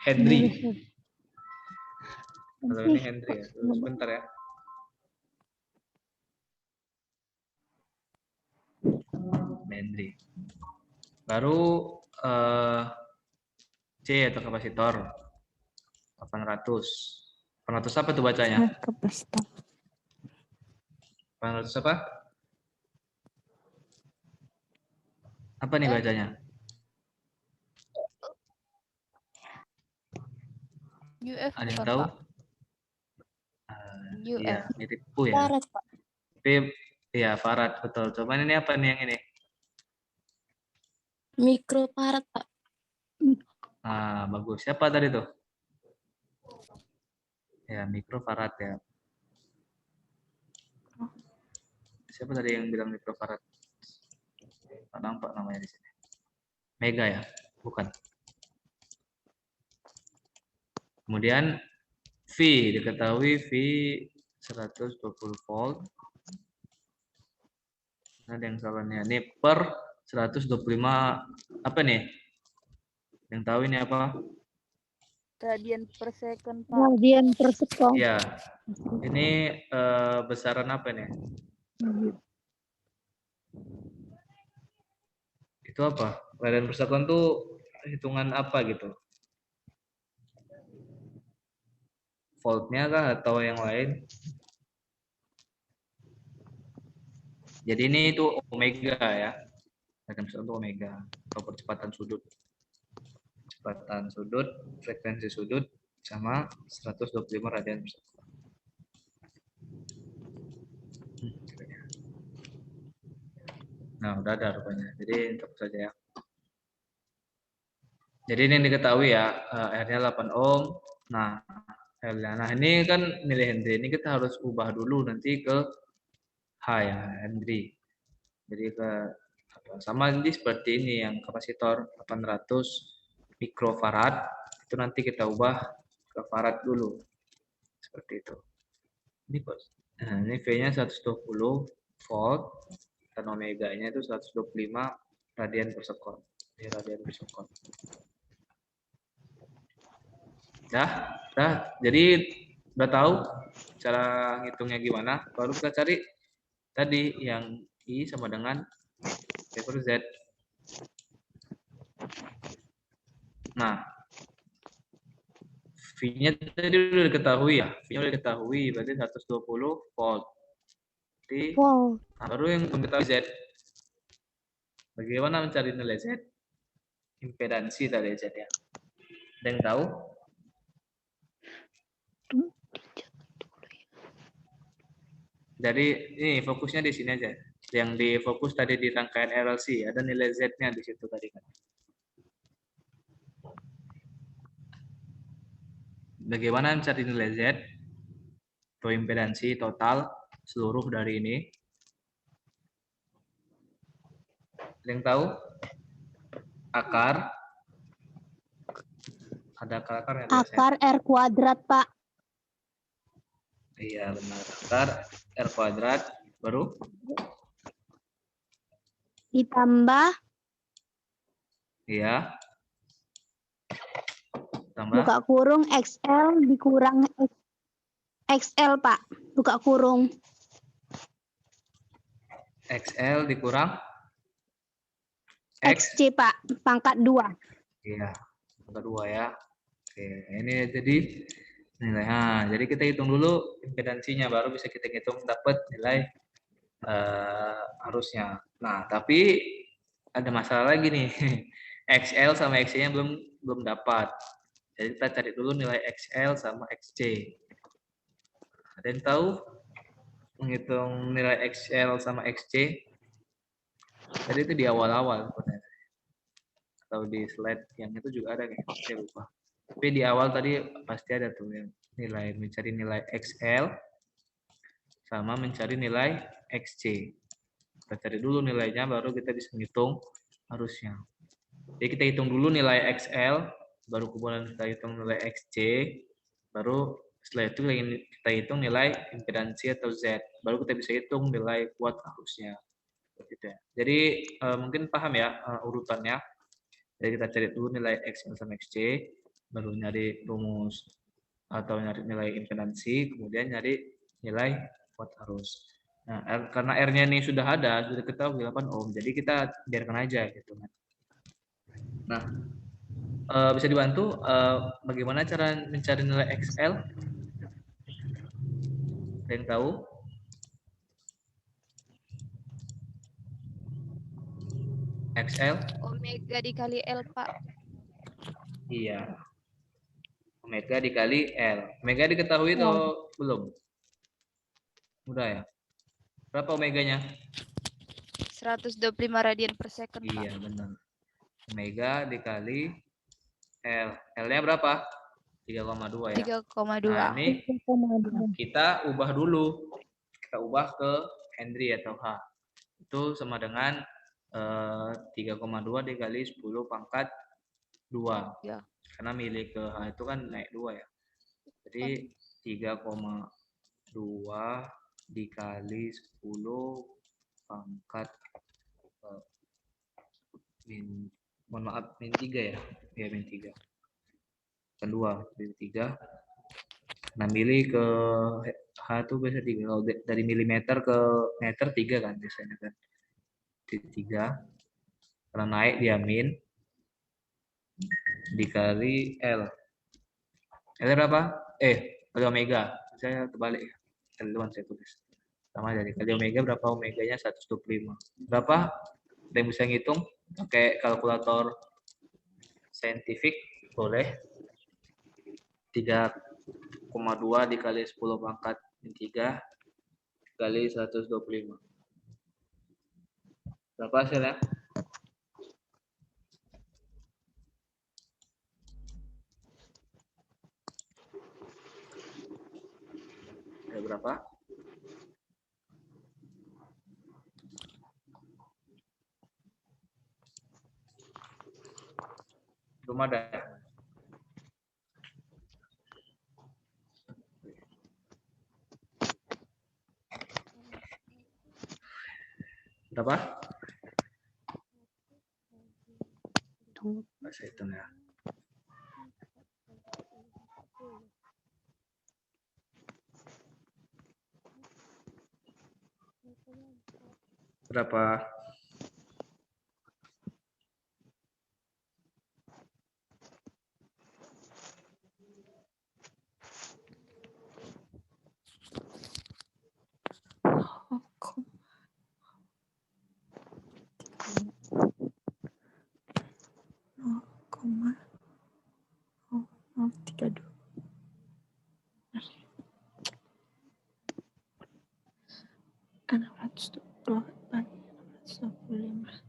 Henry. Kalau ini Henry ya. Tunggu sebentar ya. Henry. Baru C atau kapasitor 800. 800 apa tuh bacanya? Kapasitor. 800 apa? Apa nih bacanya? UF, Ada yang Pak. tahu? UF. Iya, mirip U ya. Farad, Pak. Tapi ya Farad betul. Cuman ini apa nih yang ini? Mikrofarad, Pak. Nah, bagus. Siapa tadi tuh? Ya, mikrofarad ya. Siapa tadi yang bilang mikrofarad? Tak nampak namanya di sini. Mega ya? Bukan. Kemudian V diketahui V 120 volt. Ada yang salahnya. Ini per 125 apa nih? Yang tahu ini apa? Radian per second, Pak. Radian per sekon. Ya. Ini besaran apa nih? Itu apa? Radian per sekon tuh hitungan apa gitu? Voltnya kah atau yang lain? Jadi ini itu omega ya. Radian per sekon itu omega atau percepatan sudut. Percepatan sudut, frekuensi sudut sama 125 radian per sekon. Nah, udah ada rupanya. Jadi untuk saja ya. Jadi ini yang diketahui ya, R-nya 8 ohm. Nah, L-nya. Nah, ini kan nilai Henry. Ini kita harus ubah dulu nanti ke H ya, Henry. Jadi ke sama ini seperti ini yang kapasitor 800 mikrofarad. Itu nanti kita ubah ke farad dulu. Seperti itu. Ini bos. Nah, ini V-nya 120 volt dan omega-nya itu 125 radian per sekon. Ini radian per sekon. Dah. Jadi udah tahu cara ngitungnya gimana. Baru kita cari tadi yang I sama dengan V per Z. Nah, V-nya tadi udah diketahui ya. V-nya udah diketahui, berarti 120 volt. Jadi, Wow. nah, baru yang mengetahui Z. Bagaimana mencari nilai Z? Impedansi tadi Z ya. Ada yang tahu? Jadi ini fokusnya di sini aja. Yang di fokus tadi di rangkaian RLC, ada nilai Z-nya di situ tadi kan. Bagaimana mencari nilai Z? Atau impedansi total seluruh dari ini. Ada yang tahu? Akar. Ada akarnya biasanya. Akar R kuadrat, Pak. Iya benar. Akar R kuadrat baru Ditambah iya. Tambah buka kurung XL dikurang XL, Pak. Buka kurung. XL dikurang X. XC, Pak. Pangkat 2. Iya. Kedua ya. Oke, ini jadi nilai. Nah, jadi kita hitung dulu impedansinya, baru bisa kita hitung dapat nilai arusnya. Nah, tapi ada masalah lagi nih. XL sama XC-nya belum dapat. Jadi kita cari dulu nilai XL sama XC. Ada yang tahu menghitung nilai XL sama XC? Tadi itu di awal-awal atau di slide yang itu juga ada kayak saya lupa. Tapi di awal tadi pasti ada tuh yang nilai mencari nilai XL sama mencari nilai XC. Kita cari dulu nilainya baru kita bisa menghitung arusnya. Jadi kita hitung dulu nilai XL, baru kemudian kita hitung nilai XC, baru setelah itu kita hitung nilai impedansi atau Z, baru kita bisa hitung nilai kuat arusnya. Jadi mungkin paham ya urutannya. Jadi kita cari dulu nilai XL sama XC, baru nyari rumus atau nyari nilai impedansi, kemudian nyari nilai kuat arus. Nah, karena R-nya ini sudah ada, sudah ketahui 8 ohm, jadi kita biarkan aja gitu kan. Nah, bisa dibantu bagaimana cara mencari nilai XL? Ada yang tahu? XL? Omega dikali L, Pak. Iya. Omega dikali L. Omega diketahui atau belum? Udah ya. Berapa omeganya? 125 radian per second, Pak. Iya, benar. Omega dikali L. L-nya berapa? 3,2 ya. 3,2. Nah, ini kita ubah dulu. Kita ubah ke Henry atau H. Itu sama dengan 3,2 dikali 10 pangkat 2. Ya. Karena milik ke H itu kan naik 2 ya. Jadi 3,2 dikali 10 pangkat mohon maaf min 3 ya. Ya min 3. Kedua min 3. Nah, mili ke H itu biasa 3. Kalau dari milimeter ke meter 3 kan biasanya kan. 3. Karena naik dia min dikali L. L berapa? Kali omega. Saya terbalik ya. Teman saya tulis. Sama jadi kali omega berapa? Omeganya 125. Berapa? Ada yang bisa ngitung? Pakai kalkulator saintifik boleh. 3,2 dikali 10 pangkat 3 kali 125. Berapa hasilnya? Ada berapa? Belum ada. Berapa? Saya hitung ya. Berapa? Koma 0,32. 628 625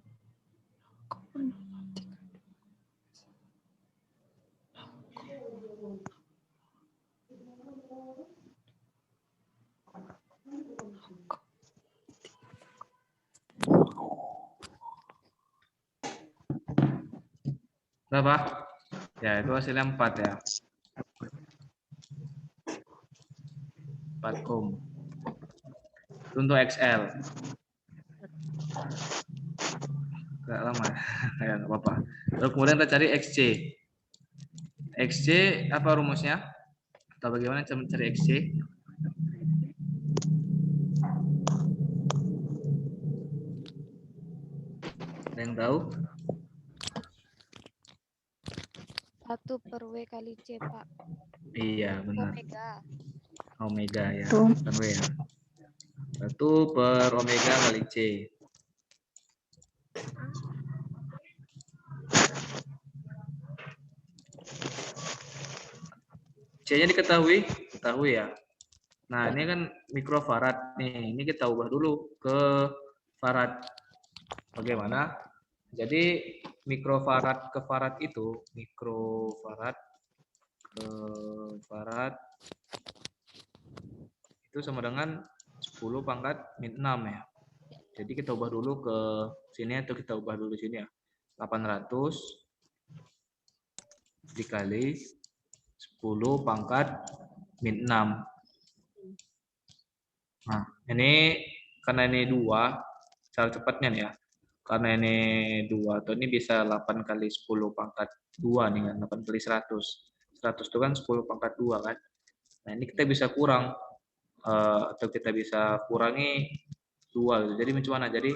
Berapa? Ya, itu hasilnya 4 ya. 4 ohm. Itu untuk XL. Agak lama ya. Ya, nggak apa-apa. Lalu kemudian kita cari XC. XC apa rumusnya? Atau bagaimana cara mencari XC? Ada yang tahu? 1 per W kali C, Pak. Iya, benar. Omega. Omega ya. Tuh. Bukan W ya. 1 per omega kali C. C-nya diketahui? Ketahui ya. Nah, ini kan mikrofarad nih. Ini kita ubah dulu ke farad. Bagaimana? Jadi mikrofarad ke farad itu, mikrofarad ke farad itu sama dengan 10 pangkat min 6 ya. Jadi kita ubah dulu ke sini atau kita ubah dulu sini ya. 800 dikali 10 pangkat min 6. Nah, ini karena ini 2, cara cepatnya nih ya. Karena ini 2, atau ini bisa 8 kali 10 pangkat 2 nih kan, 8 kali 100. 100 itu kan 10 pangkat 2 kan. Nah, ini kita bisa kurang, atau kita bisa kurangi 2 gitu. Jadi macam mana? Jadi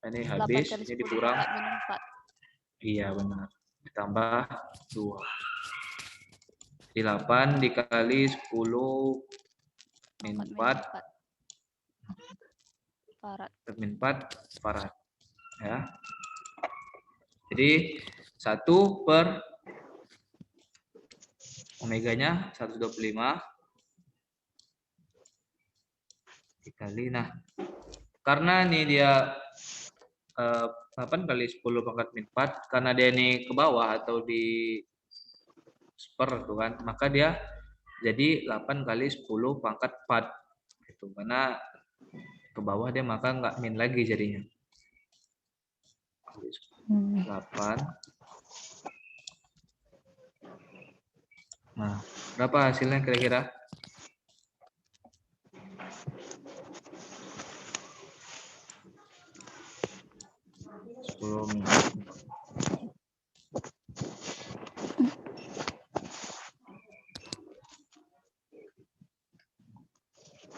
ini 8 habis, kali ini 10 dikurang. pangkat min 4. Iya benar. Ditambah 2. Di 8 dikali 10 min Pangkat min 4 4. Farad. min 4 farad. Ya. Jadi 1 per omeganya 125 dikali. Nah, karena ini dia 8 kali 10 pangkat min 4, karena dia ini ke bawah atau di per tuh kan, maka dia jadi 8 kali 10 pangkat 4 gitu. Karena ke bawah dia maka nggak min lagi jadinya. 8. Nah, berapa hasilnya kira-kira?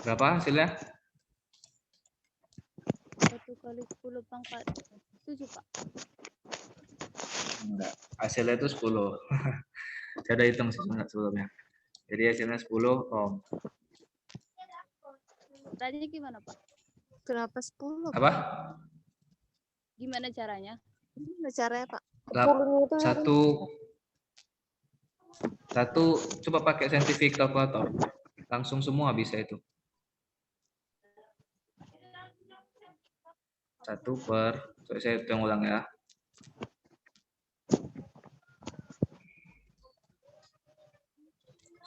Berapa hasilnya? 1 kali 10 pangkat 7, Pak. Enggak, hasilnya itu 10. Saya udah hitung sebelumnya. Jadi hasilnya 10 ohm. Caranya gimana, Pak? Kenapa 10? Apa? Gimana caranya? Gimana caranya, Pak? Satu, coba pakai scientific calculator. Langsung semua bisa itu. 1 per, saya hitung ulang ya.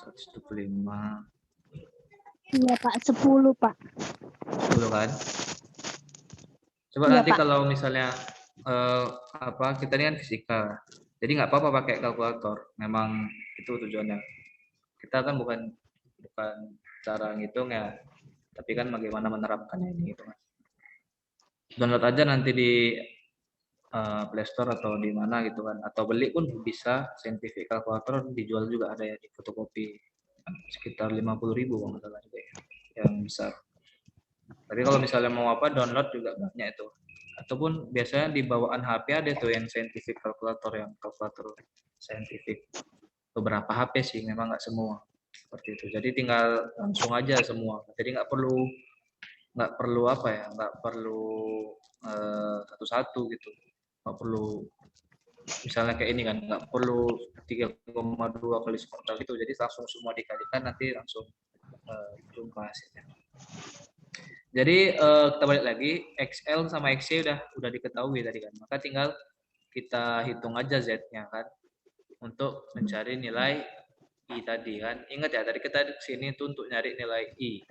125. Iya Pak, 10 Pak. 10 kan? Coba Iya, nanti Pak. kalau misalnya kita ini kan fisika. Jadi nggak apa-apa pakai kalkulator. Memang itu tujuannya. Kita kan bukan cara ngitung ya, tapi kan bagaimana menerapkannya ini gitu kan. Download aja nanti di Play Store atau di mana gitu kan, atau beli pun bisa. Scientific calculator dijual juga ada ya di fotokopi, sekitar 50.000 kalau nggak salah juga ya, yang besar. Tapi kalau misalnya mau apa download juga banyak itu. Ataupun biasanya di bawaan HP ada tuh yang scientific calculator, yang kalkulator scientific. Beberapa HP sih, memang nggak semua seperti itu. Jadi tinggal langsung aja semua. Jadi nggak perlu apa ya, nggak perlu satu-satu gitu. Nggak perlu misalnya kayak ini kan, nggak perlu 3,2 kali sektor gitu. Jadi langsung semua dikalikan nanti langsung jumpa hasilnya. Jadi kita balik lagi, XL sama XC udah diketahui tadi kan. Maka tinggal kita hitung aja Z-nya kan untuk mencari nilai I tadi kan. Ingat ya, tadi kita di sini tuh untuk nyari nilai I.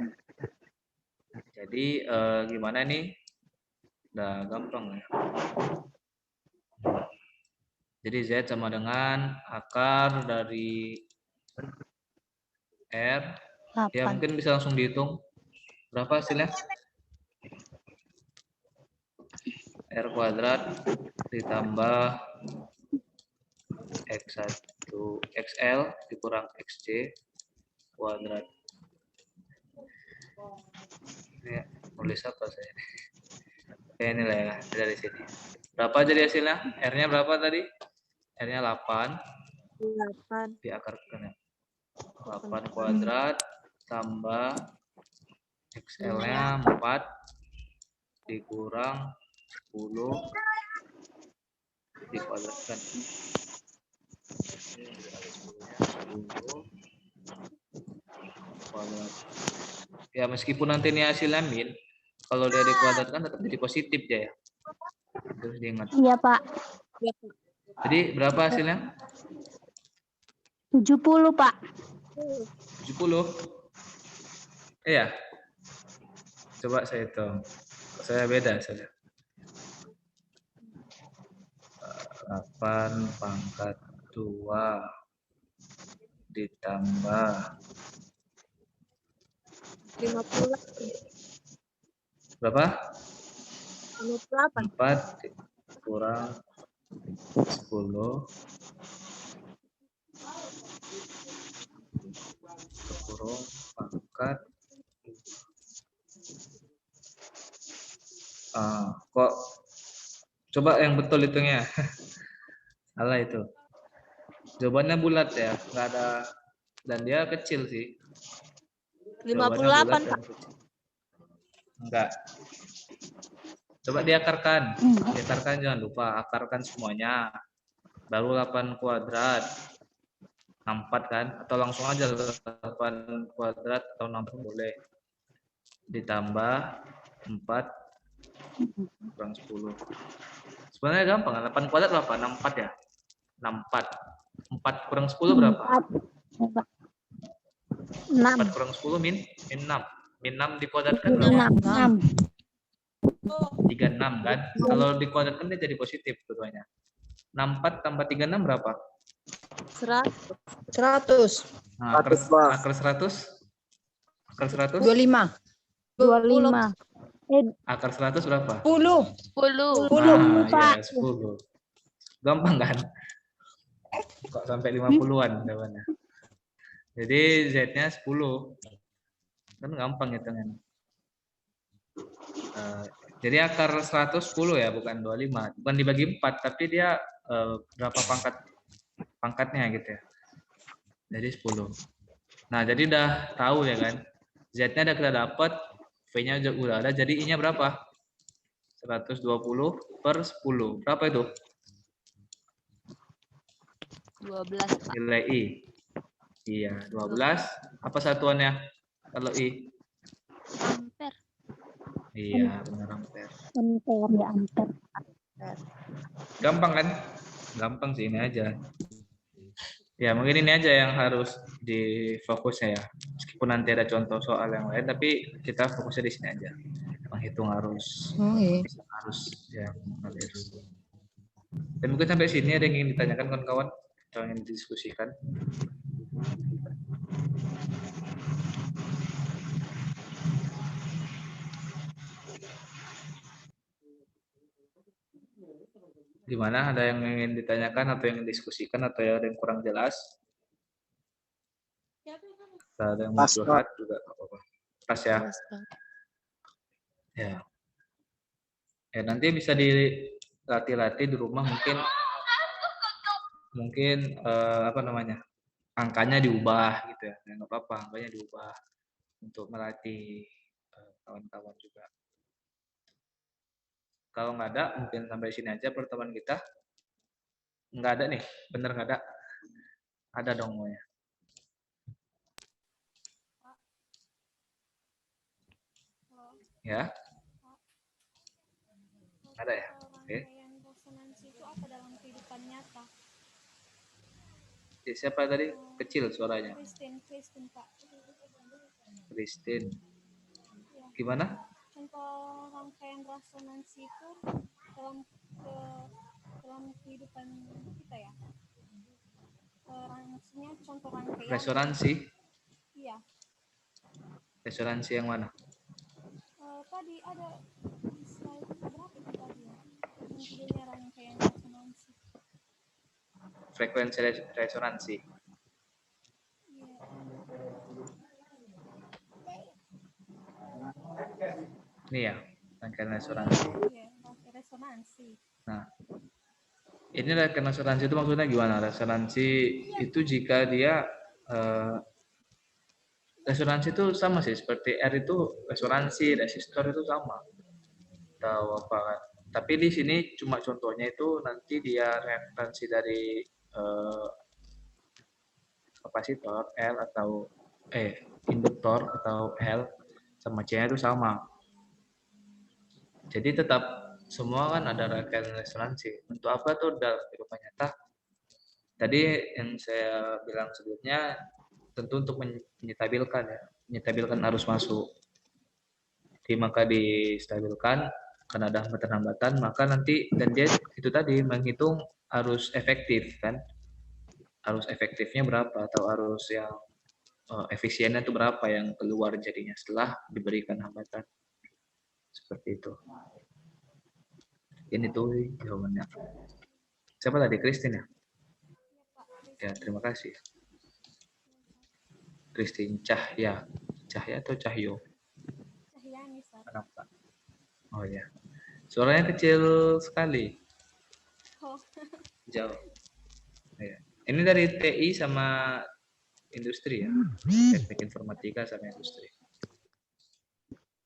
Jadi gimana nih? Udah gampang ya. Jadi Z sama dengan akar dari R. Ya 8. mungkin bisa langsung dihitung. Berapa hasilnya? R kuadrat ditambah X1 XL dikurang XC kuadrat. Ini nulis apa saya? Kayak ini lah ya, dari sini. Berapa jadi hasilnya? R-nya berapa tadi? R-nya 8. 8. Diakarkan ya. 8 kuadrat tambah XL-nya 4 dikurang 10 dikuadratkan. 10 kuadrat. Ya meskipun nanti ini hasilnya min, kalau dia dikuadratkan tetap jadi positif ya. Terus diingat. Iya, Pak. Jadi berapa hasilnya? 70, Pak. 70. Iya. Coba saya hitung. Saya beda saja. 8 pangkat 2 ditambah 58. berapa? 58. 4 kurang 10 kurang pangkat kok coba yang betul hitungnya. Salah itu. Jawabannya bulat ya, nggak ada, dan dia kecil sih. Jawabannya bulat 58, dan Pak. kecil. Enggak. Coba diakarkan. Diakarkan jangan lupa, akarkan semuanya. Baru 8 kuadrat. 64 kan? Atau langsung aja 8 kuadrat atau 60 boleh. Ditambah 4 kurang 10. Sebenarnya gampang, 8 kuadrat berapa? 64 ya? 64. 4 kurang 10 berapa? 6. 4 kurang 10 min 6. Min 6 dikuadratkan berapa? 6. 36 kan? Kalau dikuadratkan dia jadi positif keduanya. 64 tambah 36 berapa? 100. Nah, akar 100? Akar 100? 25. 25. Akar 100 berapa? 10. 10. Nah, ya 10. Gampang kan? Kok sampai 50-an jawabannya. Jadi Z-nya 10. Kan gampang hitungan. Jadi akar 100 10 ya, bukan 25. Bukan dibagi 4, tapi dia berapa pangkatnya gitu ya. Jadi 10. Nah, jadi udah tahu ya kan. Z-nya udah kita dapat, V-nya udah ada, jadi I-nya berapa? 120 per 10. Berapa itu? 12, Pak. Nilai I. Iya, 12. Apa satuannya kalau I? Ampere. Iya, benar ampere. Ampere ya, ampere. Gampang kan? Gampang sih, ini aja. Ya, mungkin ini aja yang harus difokusnya ya. Meskipun nanti ada contoh soal yang lain, tapi kita fokusnya di sini aja. Menghitung arus yang mengalir. Dan mungkin sampai sini ada yang ingin ditanyakan kawan-kawan atau yang ingin didiskusikan. Gimana? Ada yang ingin ditanyakan atau yang didiskusikan atau ada yang kurang jelas? Ada yang mau curhat juga nggak apa-apa. Pas ya. Ya. Ya nanti bisa dilatih-latih di rumah mungkin apa namanya? Angkanya diubah gitu ya. Nggak apa-apa, angkanya diubah untuk melatih kawan-kawan juga. Kalau nggak ada, mungkin sampai sini aja pertemuan kita. Nggak ada nih, bener nggak ada? Ada dong ya. Ya, ada ya. Oke. Rangkaian resonansi itu apa dalam kehidupan nyata? Siapa tadi? Kecil suaranya. Kristen Pak. Christine. Ya. Gimana? Contoh rangkaian resonansi itu dalam dalam kehidupan kita ya. Maksudnya contoh rangkaian. Resonansi. Iya. Resonansi yang mana? Tadi ada di slide berapa itu tadi ya? Yang judulnya rangkaian resonansi. Frekuensi resonansi. Iya. Ini ya, rangkaian resonansi. Iya, rangkaian resonansi. Nah, ini rangkaian resonansi itu maksudnya gimana? Resonansi itu jika dia resonansi itu sama sih, seperti R itu resonansi, resistor itu sama. Tahu apa kan? Tapi di sini cuma contohnya itu nanti dia reaktansi dari kapasitor L atau induktor atau L sama C-nya itu sama. Jadi tetap semua kan ada rangkaian resonansi. Untuk apa tuh dalam kehidupan nyata? Tadi yang saya bilang sebelumnya tentu untuk menyetabilkan ya, menyetabilkan arus masuk. Jadi maka distabilkan karena ada hambatan-hambatan, maka nanti dan dia itu tadi menghitung arus efektif kan, arus efektifnya berapa atau arus yang efisiennya itu berapa yang keluar jadinya setelah diberikan hambatan seperti itu. Ini tuh jawabannya. Siapa tadi? Christine ya? Ya terima kasih. Christine Cahya atau Cahyo? Cahyani, Sar. Kenapa? Oh ya, suaranya kecil sekali. Oh. Jauh. Ya. Ini dari TI sama industri ya, teknik informatika sama industri.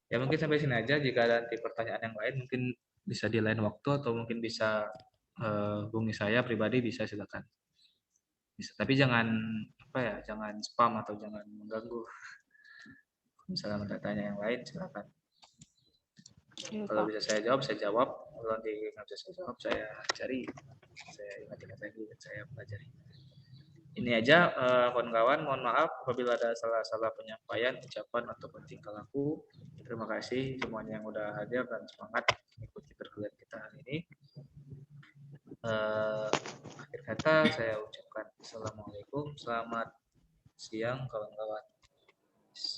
Ya mungkin sampai sini aja. Jika ada nanti pertanyaan yang lain mungkin bisa di lain waktu atau mungkin bisa hubungi saya pribadi, bisa silakan. Bisa, tapi jangan apa ya, jangan spam atau jangan mengganggu. Misalnya ada tanya yang lain silakan. Kalau bisa saya jawab. Kalau nanti nggak bisa saya jawab, saya cari, saya ingat-ingat lagi dan saya pelajari. Ini aja kawan-kawan, mohon maaf apabila ada salah-salah penyampaian, ucapan ataupun tingkah laku. Terima kasih semuanya yang udah hadir dan semangat mengikuti perkuliahan kita hari ini. Akhir kata saya ucapkan assalamualaikum, selamat siang kawan-kawan.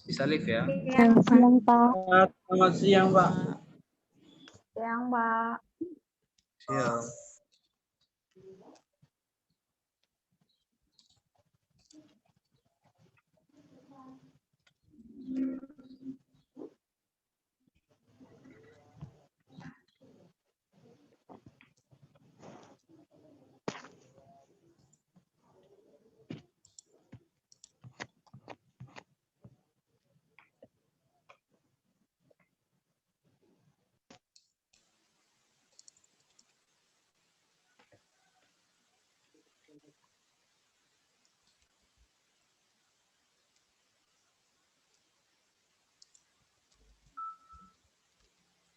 Bisa live ya. Siang, Pak. Selamat siang, Pak. Siang, Pak. Siang.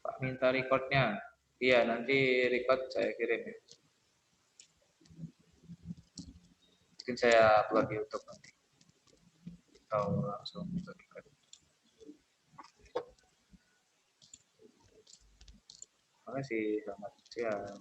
Pak minta recordnya. Iya, nanti record saya kirim ya. Mungkin saya upload di YouTube nanti. Atau langsung ke record. Terima kasih, selamat siang.